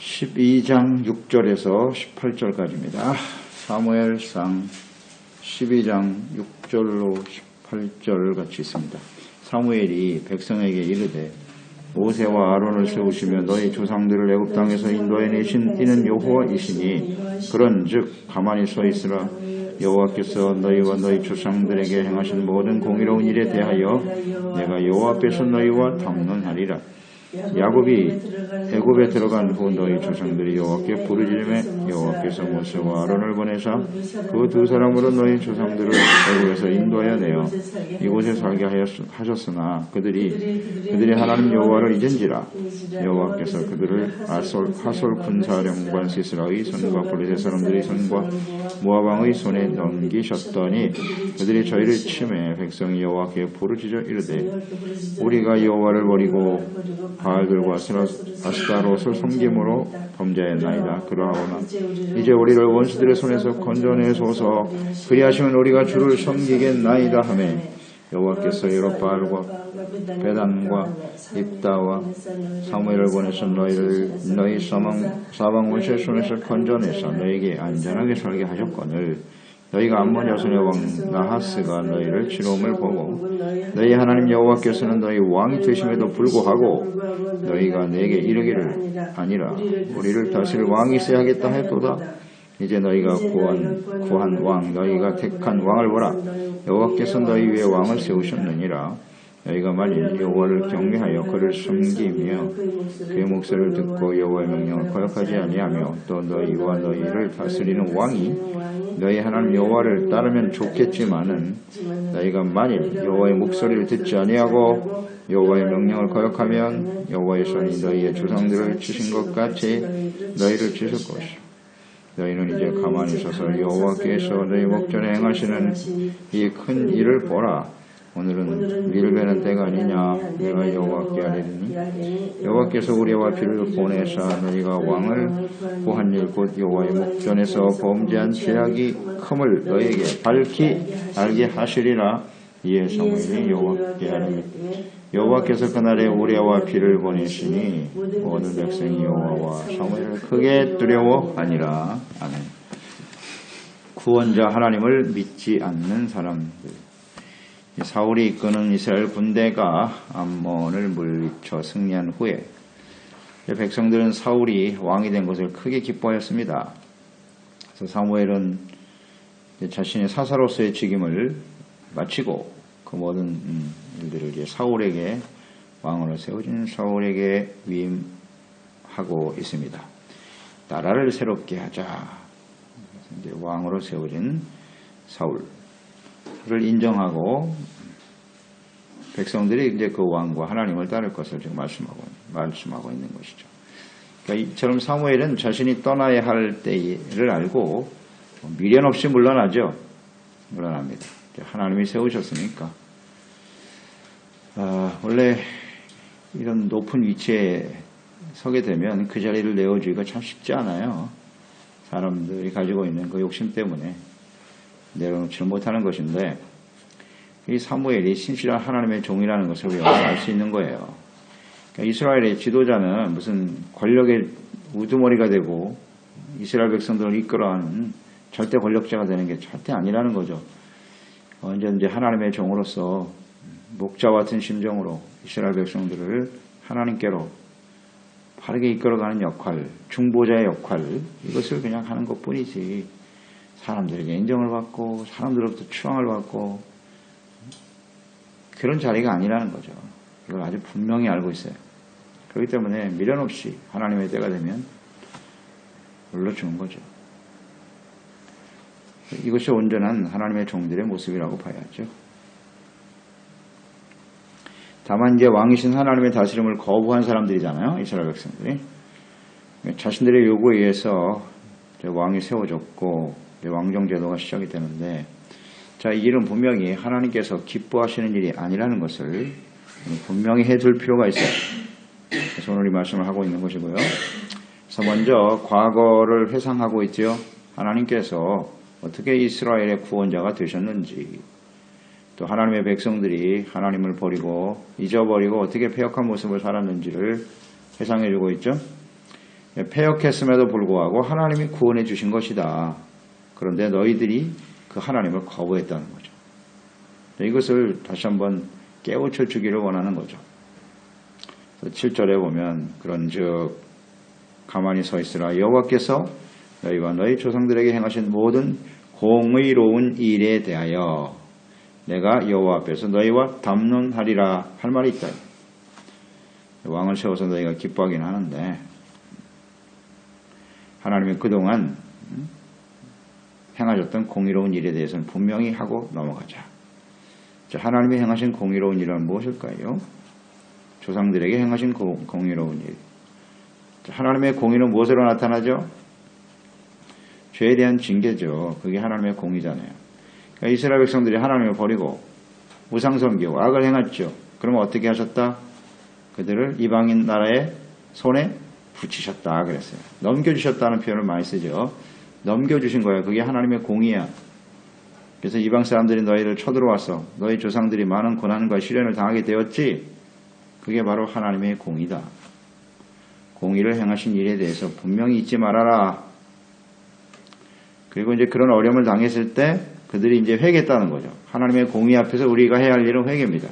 12장 6절에서 18절까지입니다. 사무엘상 12장 6절로 18절 같이 있습니다. 사무엘이 백성에게 이르되 모세와 아론을 세우시며 너희 조상들을 애굽 땅에서 인도해 내신 이는 여호와이시니 그런즉 가만히 서 있으라. 여호와께서 너희와 너희 조상들에게 행하신 모든 공의로운 일에 대하여 내가 여호와 앞에서 너희와 담론하리라. 야곱이 애굽에 들어간 후 너희 조상들이 여호와께 부르짖음에 여호와께서 모세와 아론을 보내사 그 두 사람으로 너희 조상들을 애굽에서 인도하여 내어 이곳에 살게 하셨으나 그들이 하나님 여호와를 잊은지라. 여호와께서 그들을 하솔 군사령관 시스라의 손과 블레셋 사람들의 손과 모압 왕의 손에 넘기셨더니 그들이 저희를 치매 백성이 여호와께 부르짖어 이르되 우리가 여호와를 버리고 바알들과 아스타롯을 섬김으로 범죄했나이다. 그러하오나 이제 우리를 원수들의 손에서 건져내소서. 그리하시면 우리가 주를 섬기겠나이다 하매 여호와께서 여롯바알과 베단과 입다와 사무엘을 보내서 너희 사방 원수의 손에서 건져내서 너희에게 안전하게 살게 하셨거늘 너희가 암몬 자손의 왕 나하스가 너희를 치러옴을 보고 너희 하나님 여호와께서는 너희 왕이 되심에도 불구하고 너희가 내게 이르기를 아니라 우리를 다스릴 왕이 있어야 하겠다 했도다. 이제 너희가 구한 왕 너희가 택한 왕을 보라. 여호와께서 너희 위에 왕을 세우셨느니라. 너희가 만일 여호와를 경외하여 그를 섬기며 그의 목소리를 듣고 여호와의 명령을 거역하지 아니하며 또 너희와 너희를 다스리는 왕이 너희 하나님 여호와를 따르면 좋겠지만은 너희가 만일 여호와의 목소리를 듣지 아니하고 여호와의 명령을 거역하면 여호와의 손이 너희의 조상들을 치신 것 같이 너희를 치실 것이요 너희는 이제 가만히 서서 여호와께서 너희 목전에 행하시는 이 큰 일을 보라. 오늘은 밀베는 때가 아니냐. 내가 여호와께 아뢰리니 여호와께서 우리와 비를 보내사 너희가 왕을 구한 일 곧 여호와의 목전에서 범죄한 죄악이 큼을 너희에게 밝히 알게 하시리라. 이에 사무엘이 여호와께 아뢰니 여호와께서 그날에 우레와 비를 보내시니 모든 백성이 여호와와 사무엘을 크게 두려워하니라. 아멘. 구원자 하나님을 믿지 않는 사람들. 사울이 이끄는 이스라엘 군대가 암몬을 물리쳐 승리한 후에 백성들은 사울이 왕이 된 것을 크게 기뻐하였습니다. 그래서 사무엘은 자신의 사사로서의 직임을 마치고 그 모든 일들을 이제 사울에게 왕으로 세워진 사울에게 위임하고 있습니다. 나라를 새롭게 하자. 이제 왕으로 세워진 사울을 인정하고 백성들이 이제 그 왕과 하나님을 따를 것을 지금 말씀하고 있는 것이죠. 그러니까 이처럼 사무엘은 자신이 떠나야 할 때를 알고 미련 없이 물러납니다. 하나님이 세우셨으니까. 원래 이런 높은 위치에 서게 되면 그 자리를 내어주기가 참 쉽지 않아요. 사람들이 가지고 있는 그 욕심 때문에 내려놓지 못하는 것인데 이 사무엘이 신실한 하나님의 종이라는 것을 우리가 알 수 있는 거예요. 그러니까 이스라엘의 지도자는 무슨 권력의 우두머리가 되고 이스라엘 백성들을 이끌어가는 절대 권력자가 되는 게 절대 아니라는 거죠. 언제든지 하나님의 종으로서 목자와 같은 심정으로 이스라엘 백성들을 하나님께로 바르게 이끌어가는 역할, 중보자의 역할, 이것을 그냥 하는 것뿐이지 사람들에게 인정을 받고 사람들로부터 추앙을 받고 그런 자리가 아니라는 거죠. 이걸 아주 분명히 알고 있어요. 그렇기 때문에 미련 없이 하나님의 때가 되면 물러주는 거죠. 이것이 온전한 하나님의 종들의 모습이라고 봐야죠. 다만 이제 왕이신 하나님의 다스림을 거부한 사람들이잖아요. 이스라엘 백성들이. 자신들의 요구에 의해서 왕이 세워졌고 왕정 제도가 시작이 되는데 자, 이 일은 분명히 하나님께서 기뻐하시는 일이 아니라는 것을 분명히 해둘 필요가 있어요. 그래서 오늘 이 말씀을 하고 있는 것이고요. 그래서 먼저 과거를 회상하고 있죠. 하나님께서 어떻게 이스라엘의 구원자가 되셨는지 또 하나님의 백성들이 하나님을 버리고 잊어버리고 어떻게 패역한 모습을 살았는지를 회상해주고 있죠. 패역했음에도 불구하고 하나님이 구원해 주신 것이다. 그런데 너희들이 그 하나님을 거부했다는 거죠. 이것을 다시 한번 깨우쳐 주기를 원하는 거죠. 7절에 보면 그런즉 가만히 서 있으라. 여호와께서 너희와 너희 조상들에게 행하신 모든 공의로운 일에 대하여 내가 여호와 앞에서 너희와 담론하리라 할 말이 있다. 왕을 세워서 너희가 기뻐하긴 하는데 하나님이 그동안 행하셨던 공의로운 일에 대해서는 분명히 하고 넘어가자. 하나님이 행하신 공의로운 일은 무엇일까요? 조상들에게 행하신 공의로운 일. 하나님의 공의는 무엇으로 나타나죠? 죄에 대한 징계죠. 그게 하나님의 공의잖아요. 그러니까 이스라엘 백성들이 하나님을 버리고 우상섬기고 악을 행했죠. 그러면 어떻게 하셨다? 그들을 이방인 나라의 손에 붙이셨다 그랬어요. 넘겨주셨다는 표현을 많이 쓰죠. 넘겨주신 거예요. 그게 하나님의 공의야. 그래서 이방 사람들이 너희를 쳐들어와서 너희 조상들이 많은 고난과 시련을 당하게 되었지. 그게 바로 하나님의 공의다. 공의를 행하신 일에 대해서 분명히 잊지 말아라. 그리고 이제 그런 어려움을 당했을 때 그들이 이제 회개했다는 거죠. 하나님의 공의 앞에서 우리가 해야 할 일은 회개입니다.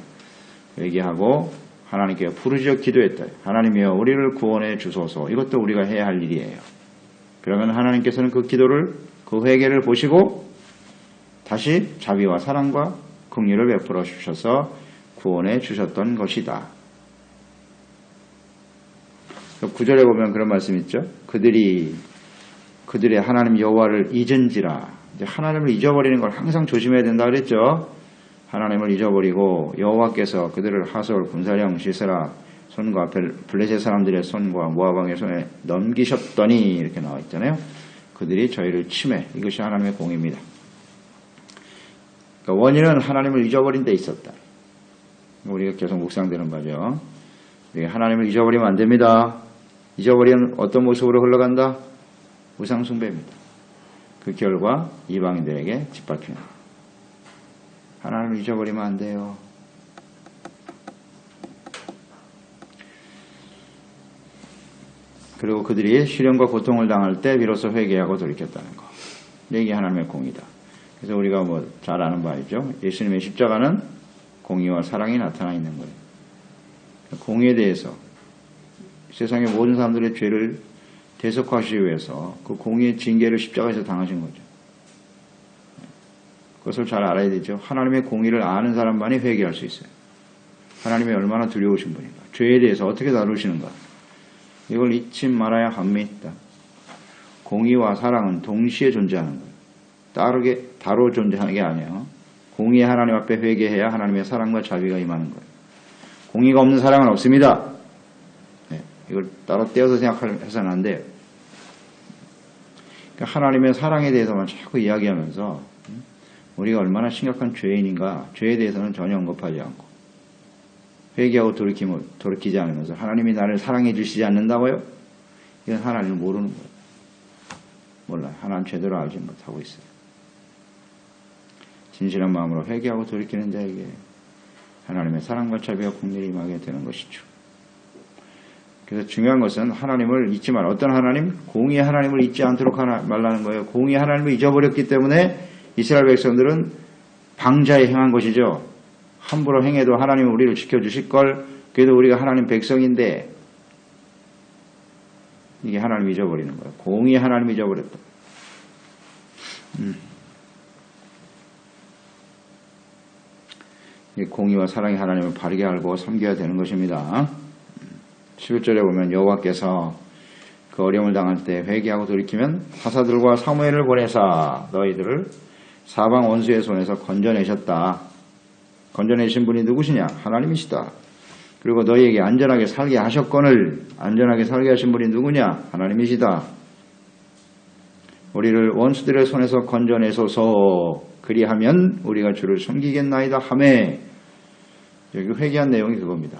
회개하고 하나님께 부르짖어 기도했다. 하나님이여 우리를 구원해 주소서. 이것도 우리가 해야 할 일이에요. 그러면 하나님께서는 그 기도를 그 회개를 보시고 다시 자비와 사랑과 긍휼을 베풀어 주셔서 구원해 주셨던 것이다. 9절에 보면 그런 말씀이 있죠. 그들의 하나님 여호와를 잊은지라. 이제 하나님을 잊어버리는 걸 항상 조심해야 된다 그랬죠. 하나님을 잊어버리고 여호와께서 그들을 하솔 군사령 시세라 손과 블레셋 사람들의 손과 모압 왕의 손에 넘기셨더니 이렇게 나와 있잖아요. 그들이 저희를 침해. 이것이 하나님의 공의입니다. 그러니까 원인은 하나님을 잊어버린 데 있었다. 우리가 계속 묵상되는 거죠. 하나님을 잊어버리면 안 됩니다. 잊어버리면 어떤 모습으로 흘러간다? 우상숭배입니다. 그 결과 이방인들에게 짓밟히는 거예요. 하나님을 잊어버리면 안 돼요. 그리고 그들이 시련과 고통을 당할 때 비로소 회개하고 돌이켰다는 거. 이게 하나님의 공의다. 그래서 우리가 잘 아는 바이죠. 예수님의 십자가는 공의와 사랑이 나타나 있는 거예요. 공의에 대해서 세상의 모든 사람들의 죄를 대속하시기 위해서 그 공의의 징계를 십자가에서 당하신 거죠. 그것을 잘 알아야 되죠. 하나님의 공의를 아는 사람만이 회개할 수 있어요. 하나님이 얼마나 두려우신 분인가. 죄에 대해서 어떻게 다루시는가. 이걸 잊지 말아야 합니다. 공의와 사랑은 동시에 존재하는 거예요. 다로 존재하는 게 아니에요. 공의의 하나님 앞에 회개해야 하나님의 사랑과 자비가 임하는 거예요. 공의가 없는 사랑은 없습니다. 네, 이걸 따로 떼어서 생각해서는 안 돼요. 그러니까 하나님의 사랑에 대해서만 자꾸 이야기하면서 우리가 얼마나 심각한 죄인인가. 죄에 대해서는 전혀 언급하지 않고 회개하고 돌이키지 않으면서 하나님이 나를 사랑해 주시지 않는다고요? 이건 하나님을 모르는 거예요. 몰라요. 하나님 제대로 알지 못하고 있어요. 진실한 마음으로 회개하고 돌이키는 자에게 하나님의 사랑과 자비와 긍휼이 임하게 되는 것이죠. 그래서 중요한 것은 하나님을 잊지 말아. 어떤 하나님? 공의의 하나님을 잊지 않도록 말라는 거예요. 공의의 하나님을 잊어버렸기 때문에 이스라엘 백성들은 방자에 행한 것이죠. 함부로 행해도 하나님은 우리를 지켜주실 걸. 그래도 우리가 하나님 백성인데 이게 하나님 잊어버리는 거예요. 공의의 하나님 잊어버렸다. 공의와 사랑의 하나님을 바르게 알고 섬겨야 되는 것입니다. 11절에 보면 여호와께서 그 어려움을 당할 때 회개하고 돌이키면 사사들과 사무엘을 보내사 너희들을 사방 원수의 손에서 건져내셨다. 건져내신 분이 누구시냐? 하나님이시다. 그리고 너희에게 안전하게 살게 하셨거늘 안전하게 살게 하신 분이 누구냐? 하나님이시다. 우리를 원수들의 손에서 건져내소서. 그리하면 우리가 주를 섬기겠나이다 하매. 여기 회개한 내용이 그겁니다.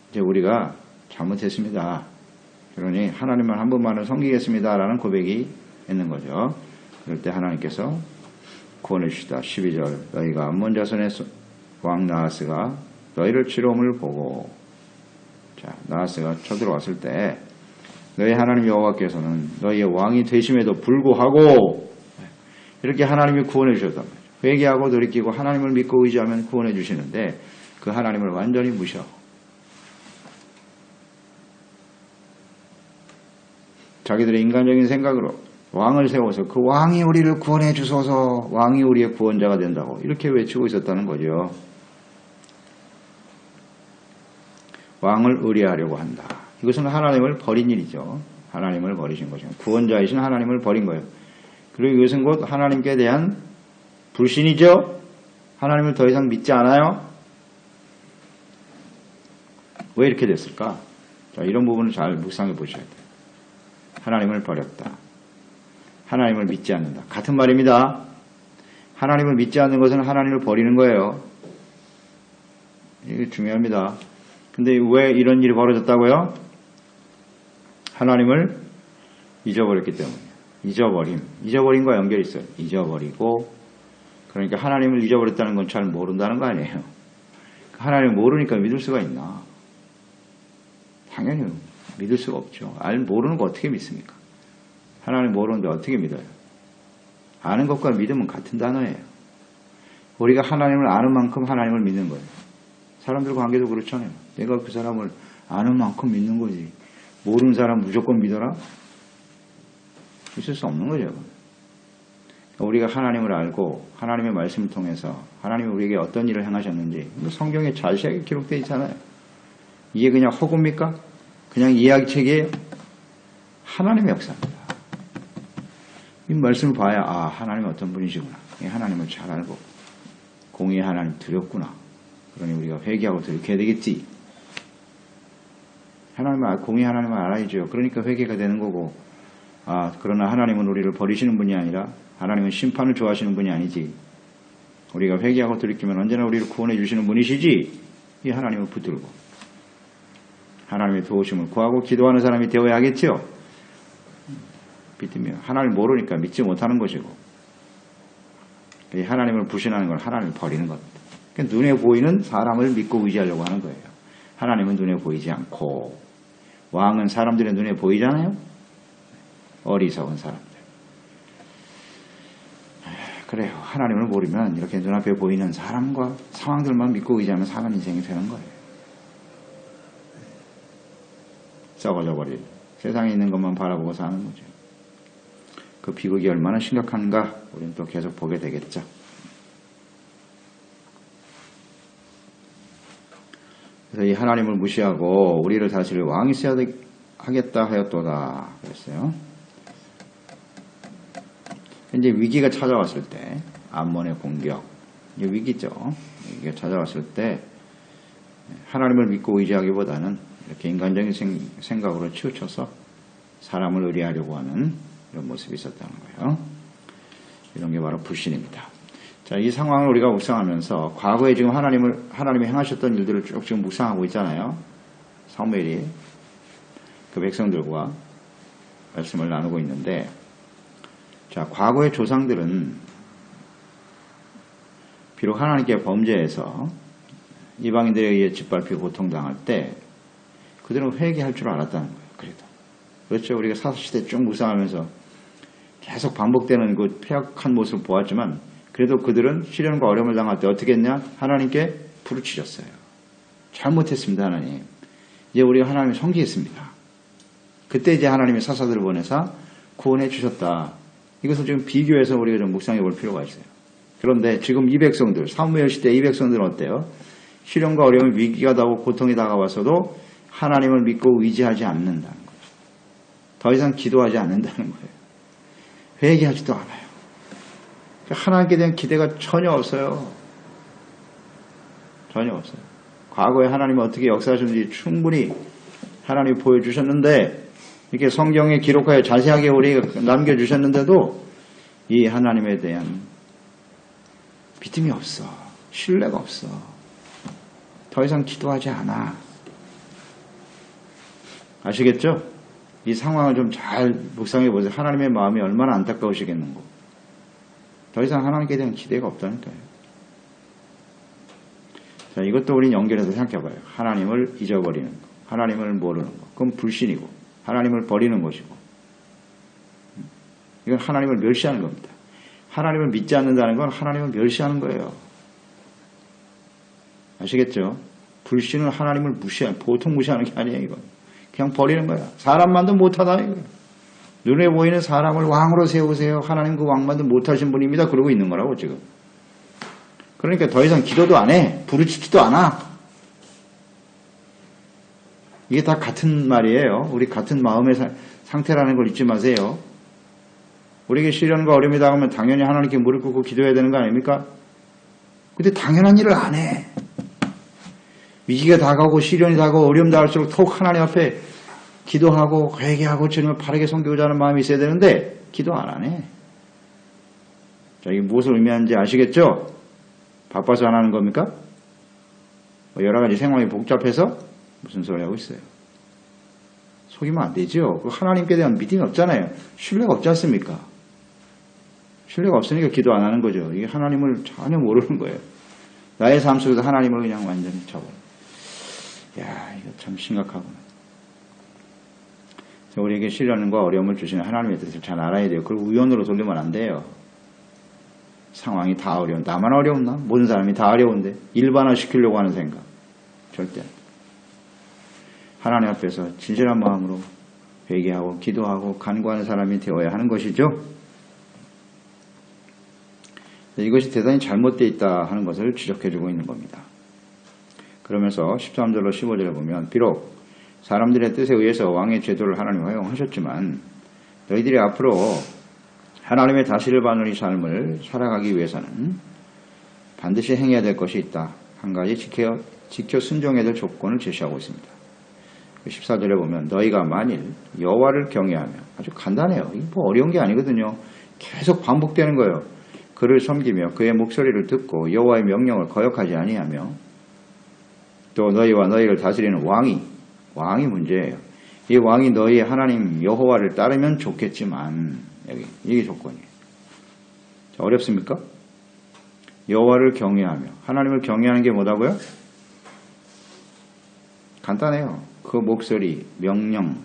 이제 우리가 잘못했습니다. 그러니 하나님만 한 분만을 섬기겠습니다 라는 고백이 있는 거죠. 그럴 때 하나님께서 구원해 주시다. 12절 너희가 암몬 자손의 왕 나하스가 너희를 치러옴을 보고 자 나하스가 쳐들어왔을 때 너희 하나님 여호와께서는 너희의 왕이 되심에도 불구하고 이렇게 하나님이 구원해 주셨단 말이에요. 회개하고 돌이키고 하나님을 믿고 의지하면 구원해 주시는데 그 하나님을 완전히 무시하고 자기들의 인간적인 생각으로 왕을 세워서 그 왕이 우리를 구원해 주소서, 왕이 우리의 구원자가 된다고 이렇게 외치고 있었다는 거죠. 왕을 의뢰하려고 한다. 이것은 하나님을 버린 일이죠. 하나님을 버리신 것이죠. 구원자이신 하나님을 버린 거예요. 그리고 이것은 곧 하나님께 대한 불신이죠. 하나님을 더 이상 믿지 않아요. 왜 이렇게 됐을까? 자, 이런 부분을 잘 묵상해 보셔야 돼요. 하나님을 버렸다. 하나님을 믿지 않는다. 같은 말입니다. 하나님을 믿지 않는 것은 하나님을 버리는 거예요. 이게 중요합니다. 근데 왜 이런 일이 벌어졌다고요? 하나님을 잊어버렸기 때문에. 잊어버림과 연결이 있어요. 잊어버리고, 그러니까 하나님을 잊어버렸다는 건 잘 모른다는 거 아니에요. 하나님을 모르니까 믿을 수가 있나? 당연히 믿을 수가 없죠. 모르는 거 어떻게 믿습니까? 하나님 모르는데 어떻게 믿어요? 아는 것과 믿음은 같은 단어예요. 우리가 하나님을 아는 만큼 하나님을 믿는 거예요. 사람들 관계도 그렇잖아요. 내가 그 사람을 아는 만큼 믿는 거지. 모르는 사람 무조건 믿어라? 있을 수 없는 거죠. 우리가 하나님을 알고 하나님의 말씀을 통해서 하나님이 우리에게 어떤 일을 행하셨는지 성경에 자세하게 기록되어 있잖아요. 이게 그냥 허구입니까? 그냥 이야기책이에요? 하나님의 역사입니다. 이 말씀을 봐야 하나님이 어떤 분이시구나. 하나님을 잘 알고 공의의 하나님 두렵구나. 그러니 우리가 회개하고 돌이켜야 되겠지. 공의 하나님을 알아야죠. 그러니까 회개가 되는 거고, 그러나 하나님은 우리를 버리시는 분이 아니라 하나님은 심판을 좋아하시는 분이 아니지. 우리가 회개하고 돌이키면 언제나 우리를 구원해 주시는 분이시지. 이 하나님을 붙들고 하나님의 도우심을 구하고 기도하는 사람이 되어야 하겠지요. 믿으며 하나님을 모르니까 믿지 못하는 것이고, 이 하나님을 불신하는 건 하나님을 버리는 겁니다. 그러니까 눈에 보이는 사람을 믿고 의지하려고 하는 거예요. 하나님은 눈에 보이지 않고, 왕은 사람들의 눈에 보이잖아요. 어리석은 사람들. 그래요. 하나님을 모르면 이렇게 눈앞에 보이는 사람과 상황들만 믿고 의지하면 사람 인생이 되는 거예요. 썩어져 버릴 세상에 있는 것만 바라보고 사는 거죠. 그 비극이 얼마나 심각한가 우리는 또 계속 보게 되겠죠. 그래서 이 하나님을 무시하고 우리를 다스릴 왕이 있어야 하겠다 하였도다 그랬어요. 이제 위기가 찾아왔을 때, 암몬의 공격, 이제 위기죠. 위기가 찾아왔을 때 하나님을 믿고 의지하기보다는 이렇게 인간적인 생각으로 치우쳐서 사람을 의뢰하려고 하는 이런 모습이 있었다는 거예요. 이런 게 바로 불신입니다. 자, 이 상황을 우리가 묵상하면서 과거에 지금 하나님이 행하셨던 일들을 쭉 지금 묵상하고 있잖아요. 사무엘이 그 백성들과 말씀을 나누고 있는데, 자, 과거의 조상들은 비록 하나님께 범죄해서 이방인들에 의해 짓밟히고 고통당할 때 그들은 회개할 줄 알았다는 거예요. 그래도 그렇죠. 우리가 사사시대 쭉 묵상하면서 계속 반복되는 그 폐역한 모습을 보았지만 그래도 그들은 시련과 어려움을 당할 때 어떻게 했냐? 하나님께 부르짖었어요. 잘못했습니다, 하나님. 이제 우리가 하나님을 성기했습니다. 그때 이제 하나님이 사사들을 보내서 구원해 주셨다. 이것을 지금 비교해서 우리가 좀 묵상해 볼 필요가 있어요. 그런데 지금 이 백성들, 사무엘 시대 이 백성들은 어때요? 시련과 어려움, 위기가 나고 고통이 다가와서도 하나님을 믿고 의지하지 않는다는 거죠. 더 이상 기도하지 않는다는 거예요. 회개하지도 않아요. 하나님께 대한 기대가 전혀 없어요. 전혀 없어요. 과거에 하나님이 어떻게 역사하셨는지 충분히 하나님이 보여주셨는데, 이렇게 성경에 기록하여 자세하게 우리가 남겨주셨는데도 이 하나님에 대한 믿음이 없어. 신뢰가 없어. 더 이상 기도하지 않아. 아시겠죠? 이 상황을 좀 잘 묵상해 보세요. 하나님의 마음이 얼마나 안타까우시겠는고. 더 이상 하나님께 대한 기대가 없다니까요. 자, 이것도 우리는 연결해서 생각해 봐요. 하나님을 잊어버리는 거, 하나님을 모르는 거, 그건 불신이고, 하나님을 버리는 것이고, 이건 하나님을 멸시하는 겁니다. 하나님을 믿지 않는다는 건 하나님을 멸시하는 거예요. 아시겠죠? 불신은 하나님을 보통 무시하는 게 아니에요. 이건 그냥 버리는 거야. 사람만도 못하다 이거예요. 눈에 보이는 사람을 왕으로 세우세요. 하나님 그 왕만도 못하신 분입니다. 그러고 있는 거라고 지금. 그러니까 더 이상 기도도 안 해. 부르짖지도 않아. 이게 다 같은 말이에요. 우리 같은 마음의 상태라는 걸 잊지 마세요. 우리에게 시련과 어려움이 다가오면 당연히 하나님께 무릎 꿇고 기도해야 되는 거 아닙니까? 근데 당연한 일을 안 해. 위기가 다가오고 시련이 다가오고 어려움 다가올수록 더욱 하나님 앞에 기도하고 회개하고 주님을 바르게 섬기고자 하는 마음이 있어야 되는데 기도 안 하네. 자, 이게 무엇을 의미하는지 아시겠죠? 바빠서 안 하는 겁니까? 여러 가지 상황이 복잡해서 무슨 소리 하고 있어요. 속이면 안 되죠. 그 하나님께 대한 믿음이 없잖아요. 신뢰가 없지 않습니까? 신뢰가 없으니까 기도 안 하는 거죠. 이게 하나님을 전혀 모르는 거예요. 나의 삶 속에서 하나님을 그냥 완전히 접어요. 야, 이거 참 심각하구나. 우리에게 시련과 어려움을 주시는 하나님의 뜻을 잘 알아야 돼요. 그걸 우연으로 돌리면 안 돼요. 상황이 다 어려운, 나만 어려웠나? 모든 사람이 다 어려운데 일반화 시키려고 하는 생각. 절대. 하나님 앞에서 진실한 마음으로 회개하고 기도하고 간구하는 사람이 되어야 하는 것이죠. 이것이 대단히 잘못되어 있다 하는 것을 지적해주고 있는 겁니다. 그러면서 13절로 15절에 보면 비록 사람들의 뜻에 의해서 왕의 제도를 하나님 허용하셨지만 너희들이 앞으로 하나님의 다스릴 받는 이 삶을 살아가기 위해서는 반드시 행해야 될 것이 있다. 한 가지 지켜 순종해야 될 조건을 제시하고 있습니다. 14절에 보면 너희가 만일 여호와를 경외하며 아주 간단해요. 이게 뭐 어려운 게 아니거든요. 계속 반복되는 거예요. 그를 섬기며 그의 목소리를 듣고 여호와의 명령을 거역하지 아니하며 또 너희와 너희를 다스리는 왕이 문제예요. 이 왕이 너희의 하나님 여호와를 따르면 좋겠지만 여기 이게 조건이에요. 자, 어렵습니까? 여호와를 경외하며 하나님을 경외하는 게 뭐라고요? 간단해요. 그 목소리, 명령,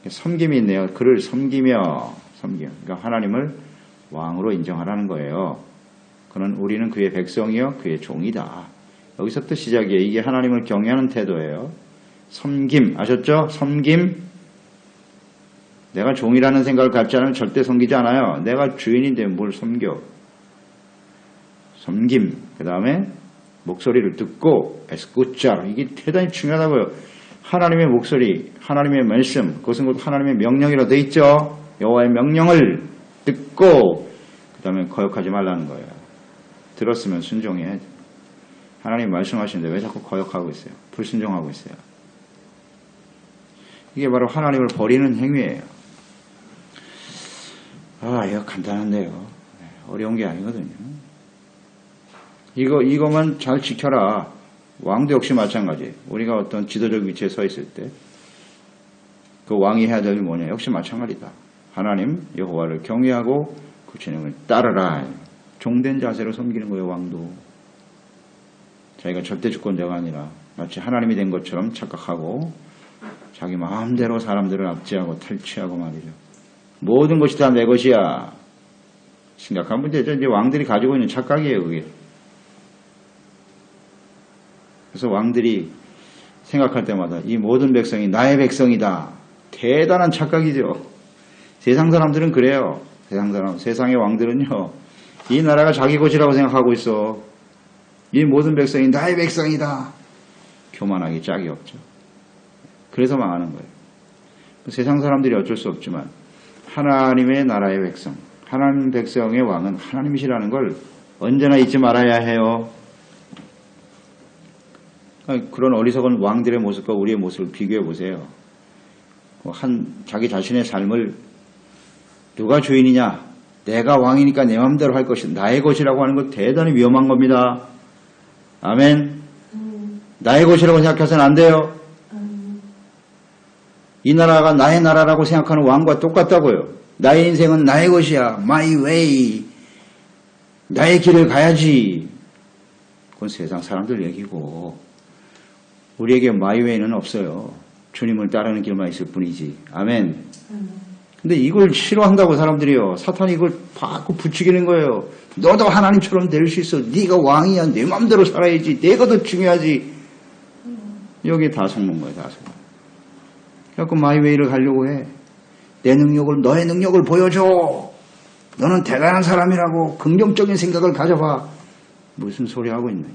섬김이 있네요. 그를 섬기며 그러니까 하나님을 왕으로 인정하라는 거예요. 우리는 그의 백성이요 그의 종이다. 여기서부터 시작이에요. 이게 하나님을 경외하는 태도예요. 섬김 아셨죠? 섬김. 내가 종이라는 생각을 갖지 않으면 절대 섬기지 않아요. 내가 주인인데 뭘 섬겨. 섬김. 그 다음에 목소리를 듣고 에스쿠차. 이게 대단히 중요하다고요. 하나님의 목소리, 하나님의 말씀, 그것은 곧 하나님의 명령이라 되어 있죠. 여호와의 명령을 듣고 그 다음에 거역하지 말라는 거예요. 들었으면 순종해야 돼. 하나님 말씀하시는데 왜 자꾸 거역하고 있어요? 불순종하고 있어요. 이게 바로 하나님을 버리는 행위예요. 이거 간단한데요. 어려운 게 아니거든요. 이거만 잘 지켜라. 왕도 역시 마찬가지예요. 우리가 어떤 지도적 위치에 서 있을 때 그 왕이 해야 될 일이 뭐냐? 역시 마찬가지다. 하나님 여호와를 경외하고 그 주님을 따르라. 종된 자세로 섬기는 거예요. 왕도. 자기가 절대 주권자가 아니라 마치 하나님이 된 것처럼 착각하고 자기 마음대로 사람들을 압제하고 탈취하고 말이죠. 모든 것이 다 내 것이야. 심각한 문제죠. 이제 왕들이 가지고 있는 착각이에요. 그게. 그래서 왕들이 생각할 때마다 이 모든 백성이 나의 백성이다. 대단한 착각이죠. 세상 사람들은 그래요. 세상의 왕들은요. 이 나라가 자기 것이라고 생각하고 있어. 이 모든 백성이 나의 백성이다. 교만하기 짝이 없죠. 그래서 망하는 거예요. 세상 사람들이 어쩔 수 없지만 하나님의 나라의 백성, 하나님 백성의 왕은 하나님이시라는 걸 언제나 잊지 말아야 해요. 그런 어리석은 왕들의 모습과 우리의 모습을 비교해 보세요. 자기 자신의 삶을 누가 주인이냐? 내가 왕이니까 내 마음대로 할 것이 나의 것이라고 하는 건 대단히 위험한 겁니다. 아멘. 나의 것이라고 생각해서는 안 돼요. 이 나라가 나의 나라라고 생각하는 왕과 똑같다고요. 나의 인생은 나의 것이야. My way. 나의 길을 가야지. 그건 세상 사람들 얘기고 우리에게 my way는 없어요. 주님을 따르는 길만 있을 뿐이지. 아멘. 근데 이걸 싫어한다고 사람들이요. 사탄이 이걸 자꾸 부추기는 거예요. 너도 하나님처럼 될 수 있어. 네가 왕이야. 내 마음대로 살아야지. 내가 더 중요하지. 여기에 다 속는 거예요. 다 속는. 그래서 마이웨이를 가려고 해. 내 능력을, 너의 능력을 보여줘. 너는 대단한 사람이라고 긍정적인 생각을 가져봐. 무슨 소리 하고 있네.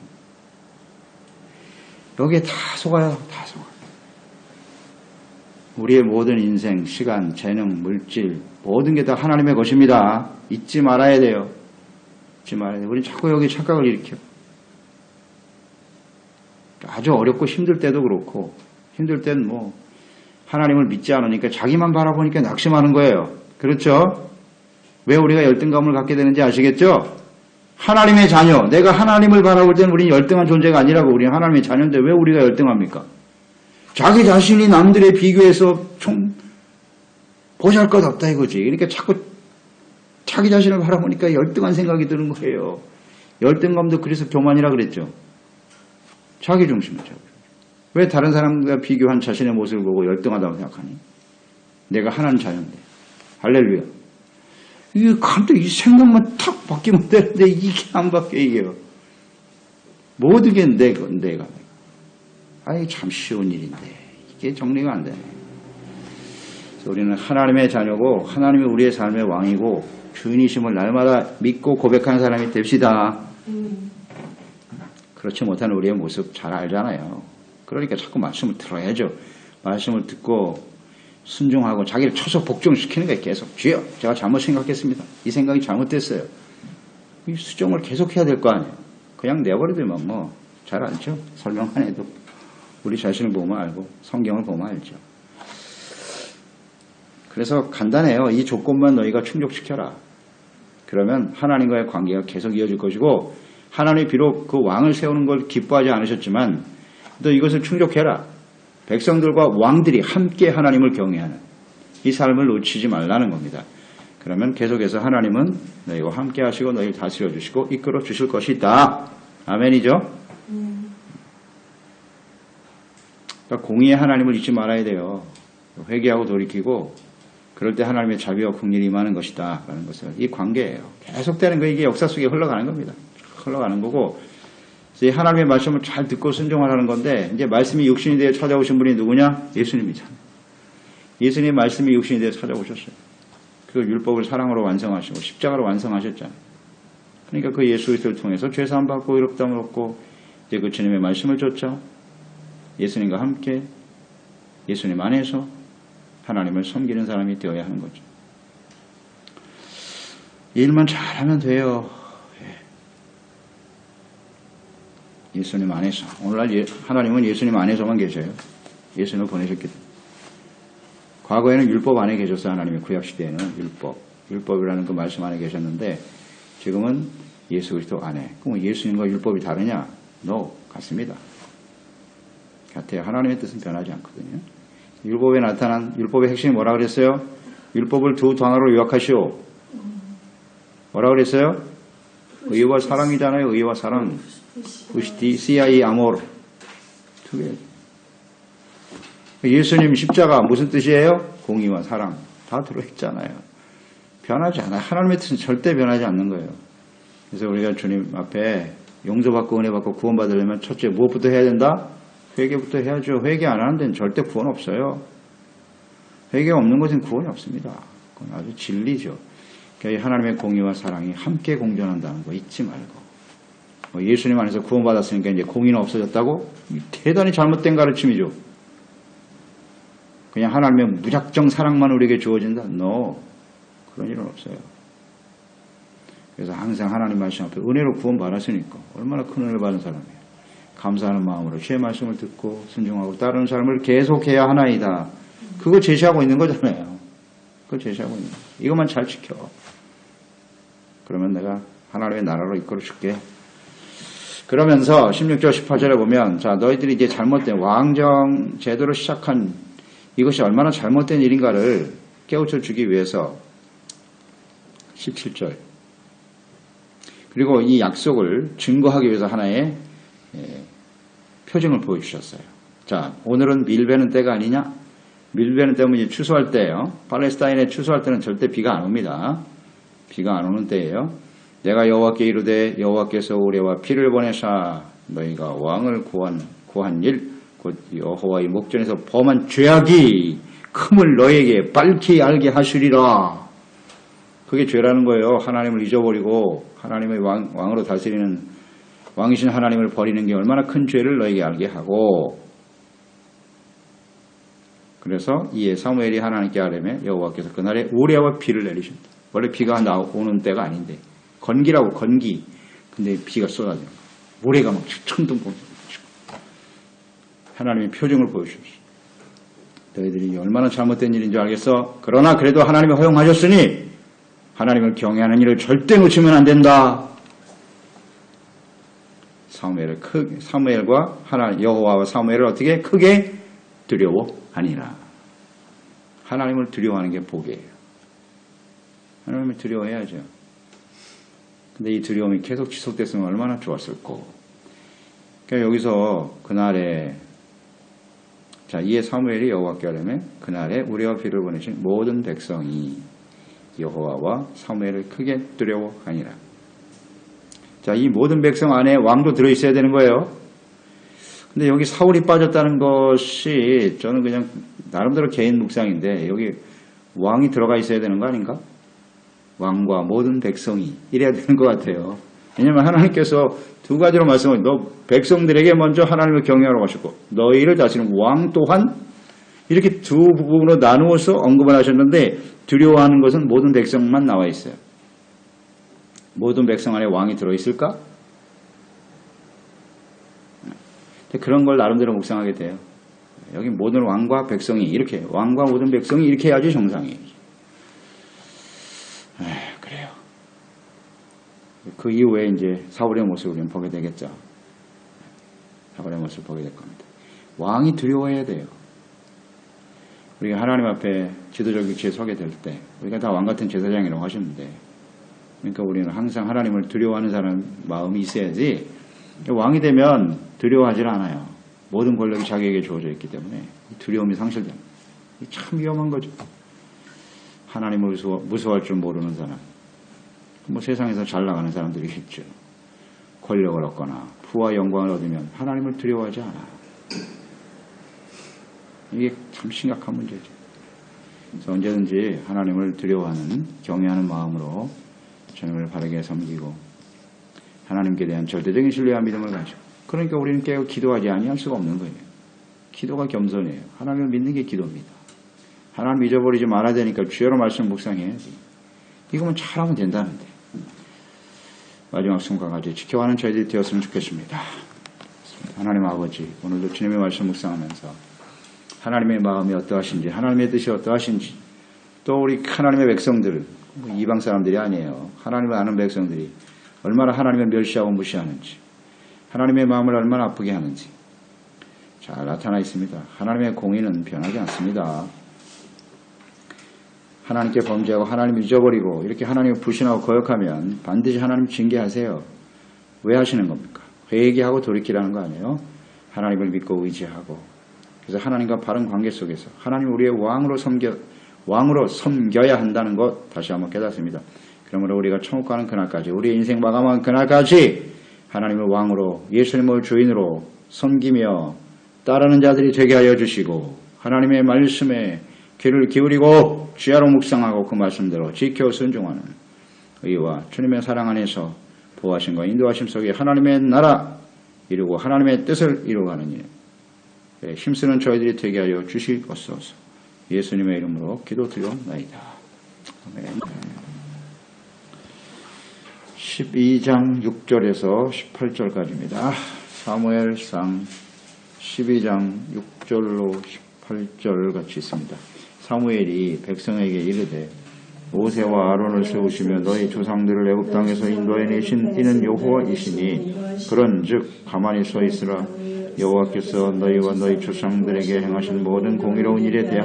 여기에 다 속아요. 다 속아. 우리의 모든 인생, 시간, 재능, 물질 모든 게 다 하나님의 것입니다. 잊지 말아야 돼요. 잊지 말아야 돼요. 우리 자꾸 여기 착각을 일으켜. 아주 어렵고 힘들 때도 그렇고 힘들 때는 뭐 하나님을 믿지 않으니까 자기만 바라보니까 낙심하는 거예요. 그렇죠? 왜 우리가 열등감을 갖게 되는지 아시겠죠? 하나님의 자녀, 내가 하나님을 바라볼 때는 우리는 열등한 존재가 아니라고. 우리는 하나님의 자녀인데 왜 우리가 열등합니까? 자기 자신이 남들에 비교해서 좀 보잘것없다 이거지. 그러니까 자꾸 자기 자신을 바라보니까 열등한 생각이 드는 거예요. 열등감도 그래서 교만이라 그랬죠. 자기 중심이죠. 왜 다른 사람과 비교한 자신의 모습을 보고 열등하다고 생각하니? 내가 하나님 자녀인데. 할렐루야. 이게 갑자기 이 생각만 탁 바뀌면 되는데 이게 안 바뀌어 이게요. 모든 게 내가. 아이 참 쉬운 일인데 이게 정리가 안 되네. 그래서 우리는 하나님의 자녀고 하나님이 우리의 삶의 왕이고 주인이심을 날마다 믿고 고백하는 사람이 됩시다. 그렇지 못하는 우리의 모습 잘 알잖아요. 그러니까 자꾸 말씀을 들어야죠. 말씀을 듣고 순종하고 자기를 쳐서 복종시키는 거예요. 계속 주여 제가 잘못 생각했습니다. 이 생각이 잘못됐어요. 이 수정을 계속해야 될 거 아니에요. 그냥 내버려두면 뭐 잘 알죠. 설명 안 해도 우리 자신을 보면 알고 성경을 보면 알죠. 그래서 간단해요. 이 조건만 너희가 충족시켜라. 그러면 하나님과의 관계가 계속 이어질 것이고 하나님이 비록 그 왕을 세우는 걸 기뻐하지 않으셨지만 너 이것을 충족해라. 백성들과 왕들이 함께 하나님을 경외하는 이 삶을 놓치지 말라는 겁니다. 그러면 계속해서 하나님은 너희와 함께 하시고 너희를 다스려 주시고 이끌어 주실 것이다. 아멘이죠? 그러니까 공의의 하나님을 잊지 말아야 돼요. 회개하고 돌이키고 그럴 때 하나님의 자비와 긍휼이 임하는 것이다 라는 것을 이 관계예요. 계속되는 거 이게 역사 속에 흘러가는 겁니다. 흘러가는 거고 이 하나님의 말씀을 잘 듣고 순종하라는 건데 이제 말씀이 육신이 되어 찾아오신 분이 누구냐? 예수님이잖아요. 예수님의 말씀이 육신이 되어 찾아오셨어요. 그 율법을 사랑으로 완성하시고 십자가로 완성하셨잖아요. 그러니까 그 예수 그리스도를 통해서 죄사함 받고 의롭다함을 얻고 이제 그 주님의 말씀을 쫓자 예수님과 함께 예수님 안에서 하나님을 섬기는 사람이 되어야 하는 거죠. 이 일만 잘하면 돼요. 예수님 안에서. 오늘날 하나님은 예수님 안에서만 계셔요. 예수님을 보내셨기 때문에. 과거에는 율법 안에 계셨어요. 하나님의 구약시대에는 율법이라는 그 말씀 안에 계셨는데 지금은 예수 그리스도 안에. 그럼 예수님과 율법이 다르냐? No, 같습니다. 같아요. 하나님의 뜻은 변하지 않거든요. 율법에 나타난 율법의 핵심이 뭐라 그랬어요? 율법을 두 단어로 요약하시오. 뭐라 그랬어요? 의와 사랑이잖아요. 의와 사랑. USDCI 아모르. 두 개. 예수님 십자가 무슨 뜻이에요? 공의와 사랑. 다 들어있잖아요. 변하지 않아요. 하나님의 뜻은 절대 변하지 않는 거예요. 그래서 우리가 주님 앞에 용서받고 은혜받고 구원받으려면 첫째 무엇부터 해야 된다? 회개부터 해야죠. 회개 안 하는 데는 절대 구원 없어요. 회개가 없는 것은 구원이 없습니다. 그건 아주 진리죠. 그러니까 하나님의 공의와 사랑이 함께 공존한다는 거 잊지 말고. 예수님 안에서 구원받았으니까 이제 공의는 없어졌다고? 대단히 잘못된 가르침이죠. 그냥 하나님의 무작정 사랑만 우리에게 주어진다? No. 그런 일은 없어요. 그래서 항상 하나님 말씀 앞에 은혜로 구원받았으니까 얼마나 큰 은혜를 받은 사람이에요. 감사하는 마음으로 주의 말씀을 듣고 순종하고 따르는 삶을 계속해야 하나이다. 그거 제시하고 있는 거잖아요. 그거 제시하고 있는 거. 이것만 잘 지켜. 그러면 내가 하나님의 나라로 이끌어 줄게. 그러면서 16절 18절에 보면 자 너희들이 이제 잘못된 왕정 제도로 시작한 이것이 얼마나 잘못된 일인가를 깨우쳐 주기 위해서 17절 그리고 이 약속을 증거하기 위해서 하나의 표징을 보여주셨어요. 자, 오늘은 밀베는 때가 아니냐? 밀베는 때면 이제 추수할 때예요. 팔레스타인에 추수할 때는 절대 비가 안 옵니다. 비가 안 오는 때예요. 내가 여호와께 이르되 여호와께서 우레와 피를 보내사 너희가 왕을 구한 일 곧 여호와의 목전에서 범한 죄악이 큼을 너에게 밝히 알게 하시리라. 그게 죄라는 거예요. 하나님을 잊어버리고 하나님의 왕으로 다스리는 왕이신 하나님을 버리는 게 얼마나 큰 죄를 너에게 알게 하고, 그래서 이에 사무엘이 하나님께 아뢰매 여호와께서 그날에 우레와 비를 내리신다. 원래 비가 오는 때가 아닌데 건기라고, 건기. 근데 비가 쏟아져요. 모래가 막 천둥 번쩍. 하나님의 표정을 보여주셨어. 너희들이 얼마나 잘못된 일인 줄 알겠어? 그러나 그래도 하나님이 허용하셨으니 하나님을 경외하는 일을 절대 놓치면 안 된다. 사무엘과 여호와와 사무엘을 어떻게 크게 두려워하니라. 하나님을 두려워하는 게 복이에요. 하나님을 두려워해야죠. 근데 이 두려움이 계속 지속됐으면 얼마나 좋았을꼬. 그러니까 여기서 그날에, 자, 이에 사무엘이 여호와께 아뢰매 그날에 우레와 비를 보내신 모든 백성이 여호와와 사무엘을 크게 두려워하니라. 자, 이 모든 백성 안에 왕도 들어있어야 되는 거예요. 근데 여기 사울이 빠졌다는 것이 저는 그냥 나름대로 개인 묵상인데, 여기 왕이 들어가 있어야 되는 거 아닌가? 왕과 모든 백성이 이래야 되는 것 같아요. 왜냐하면 하나님께서 두 가지로 말씀을, 너 백성들에게 먼저 하나님을 경외하라고 하셨고 너희를 다스리는 왕 또한, 이렇게 두 부분으로 나누어서 언급을 하셨는데, 두려워하는 것은 모든 백성만 나와 있어요. 모든 백성 안에 왕이 들어있을까? 그런 걸 나름대로 묵상하게 돼요. 여기 모든 왕과 백성이 이렇게, 왕과 모든 백성이 이렇게 해야지 정상이에요. 그래요. 그 이후에 이제 사울의 모습을 우리는 보게 되겠죠. 사울의 모습을 보게 될 겁니다. 왕이 두려워해야 돼요. 우리가 하나님 앞에 지도적 위치에 서게 될 때, 우리가 다 왕 같은 제사장이라고 하셨는데, 그러니까 우리는 항상 하나님을 두려워하는 사람 마음이 있어야지, 왕이 되면 두려워하질 않아요. 모든 권력이 자기에게 주어져 있기 때문에 두려움이 상실됩니다. 참 위험한 거죠. 하나님을 무서워할 줄 모르는 사람, 뭐 세상에서 잘 나가는 사람들이겠죠. 권력을 얻거나 부와 영광을 얻으면 하나님을 두려워하지 않아. 이게 참 심각한 문제죠. 그래서 언제든지 하나님을 두려워하는, 경외하는 마음으로 주님을 바르게 섬기고 하나님께 대한 절대적인 신뢰와 믿음을 가지고, 그러니까 우리는 깨어 기도하지 아니할 수가 없는 거예요. 기도가 겸손이에요. 하나님을 믿는 게 기도입니다. 하나님 잊어버리지 말아야 되니까 주여로 말씀 묵상해야지. 이거면 잘하면 된다는데. 마지막 순간까지 지켜가는 저희들이 되었으면 좋겠습니다. 하나님 아버지, 오늘도 주님의 말씀 묵상하면서 하나님의 마음이 어떠하신지, 하나님의 뜻이 어떠하신지, 또 우리 하나님의 백성들, 이방 사람들이 아니에요. 하나님을 아는 백성들이 얼마나 하나님을 멸시하고 무시하는지, 하나님의 마음을 얼마나 아프게 하는지 잘 나타나 있습니다. 하나님의 공의는 변하지 않습니다. 하나님께 범죄하고 하나님을 잊어버리고 이렇게 하나님을 불신하고 거역하면 반드시 하나님 징계하세요. 왜 하시는 겁니까? 회개하고 돌이키라는 거 아니에요? 하나님을 믿고 의지하고, 그래서 하나님과 바른 관계 속에서 하나님 우리의 왕으로 섬겨야 한다는 것 다시 한번 깨닫습니다. 그러므로 우리가 천국 가는 그날까지, 우리의 인생 마감하는 그날까지 하나님을 왕으로, 예수님을 주인으로 섬기며 따르는 자들이 되게 하여 주시고, 하나님의 말씀에 귀를 기울이고 주야로 묵상하고 그 말씀대로 지켜 순종하는 의와 주님의 사랑 안에서 보호하심과 인도하심 속에 하나님의 나라 이루고 하나님의 뜻을 이루어가는 일 힘쓰는 저희들이 되게 하여 주시옵소서. 예수님의 이름으로 기도드리옵나이다. 아멘. 12장 6절에서 18절까지입니다. 사무엘상 12장 6절로 18절 같이 있습니다. 사무엘이 백성에게 이르되 모세와 아론을 세우시며 너희 조상들을 애굽 땅에서 인도해 내신 이는 여호와이시니 그런즉 가만히 서 있으라. 여호와께서 너희와 너희 조상들에게 행하신 모든 공의로운 일에 대하여